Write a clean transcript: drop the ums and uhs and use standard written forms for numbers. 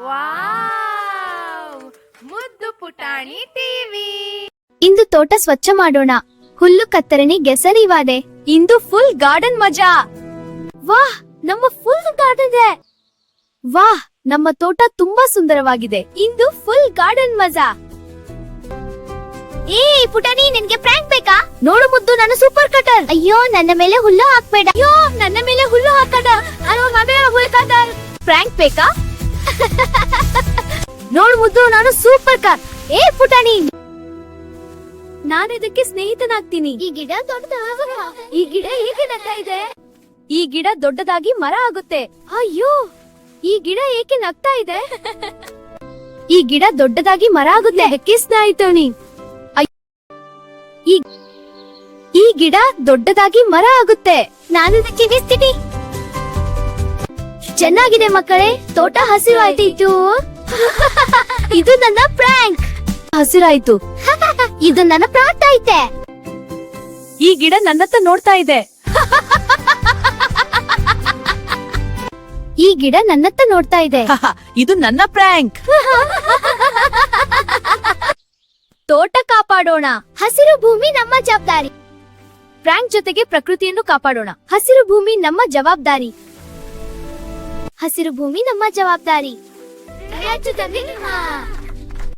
Wow! ಮುದ್ದು ಪುಟಾಣಿ TV. ಇಂದು ತೋಟ ಸ್ವಚ್ಛ ಮಾಡೋಣ. ಹುಲ್ಲು ಕತ್ತರಣಿ ಗೆಸರಿವಾದೆ. ಇಂದು ಫುಲ್ ಗಾರ್ಡನ್ ಮಜಾ. ವಾಹ್, ನಮ್ಮ ಫುಲ್ ಗಾರ್ಡನ್ ಇದೆ. ವಾಹ್, ನಮ್ಮ ತೋಟ ತುಂಬಾ ಸುಂದರವಾಗಿದೆ. ಇಂದು ಫುಲ್ ಗಾರ್ಡನ್ ಮಜಾ. ಏ ಪುಟಾಣಿ, ನಿನ್ಗೆ ಪ್ರಾಂಕ್ ಬೇಕಾ? ನೋಡು ಮುದ್ದು, ನಾನು ಸೂಪರ್ ಕಟರ್. ಅಯ್ಯೋ, ನನ್ನ ಮೇಲೆ ಹುಲ್ಲು ಹಾಕ್ಬೇಡ. ಅಯ್ಯೋ, ನನ್ನ ಮೇಲೆ ಹುಲ್ಲು ಹಾಕದ. ಪ್ರಾಂಕ್ ಬೇಕಾ? ನೋಡು ಮುದ್ದು, ನಾನು ಸೂಪರ್ ಕಾರ್. ಏ ಪುಟಾಣಿ, ನಾನು ಇದಕ್ಕೆ ಸ್ನೇಹಿತನಾಗ್ತೀನಿ. ಈ ಗಿಡ ಹೇಗೆ ನಗ್ತಾ ಇದೆ? ಈ ಗಿಡ ದೊಡ್ಡದಾಗಿ ಮರ ಆಗುತ್ತೆ. ಅಯ್ಯೋ, ಈ ಗಿಡ ಏಕೆ ನಗ್ತಾ ಇದೆ? ಈ ಗಿಡ ದೊಡ್ಡದಾಗಿ ಮರ ಆಗುತ್ತೆ. ಅದಕ್ಕೆ ಸ್ನೇಹಿತನಿ. ಈ ಗಿಡ ದೊಡ್ಡದಾಗಿ ಮರ ಆಗುತ್ತೆ. ನಾನು ಇದಕ್ಕೆ ನಿಸ್ತೀನಿ. ಚೆನ್ನಾಗಿದೆ ಮಕ್ಕಳೇ, ತೋಟ ಹಸಿರು ಆಯ್ತು. ಇದು ನನ್ನ ಪ್ರಾಂಕ್. ಹಸಿರಾಯ್ತು. ಇದು ನನ್ನ ಪ್ರಾಂಕ್ ಐತೆ. ಈ ಗಿಡ ನನ್ನತ್ತ ನೋಡ್ತಾ ಇದೆ. ಈ ಗಿಡ ನನ್ನತ್ತ ನೋಡ್ತಾ ಇದೆ. ಇದು ನನ್ನ ಪ್ರಾಂಕ್. ತೋಟ ಕಾಪಾಡೋಣ. ಹಸಿರು ಭೂಮಿ ನಮ್ಮ ಜವಾಬ್ದಾರಿ. ಪ್ರಾಂಕ್ ಜೊತೆಗೆ ಪ್ರಕೃತಿಯನ್ನು ಕಾಪಾಡೋಣ. ಹಸಿರು ಭೂಮಿ ನಮ್ಮ ಜವಾಬ್ದಾರಿ. ಹಸಿರು ಭೂಮಿ ನಮ್ಮ ಜವಾಬ್ದಾರಿ.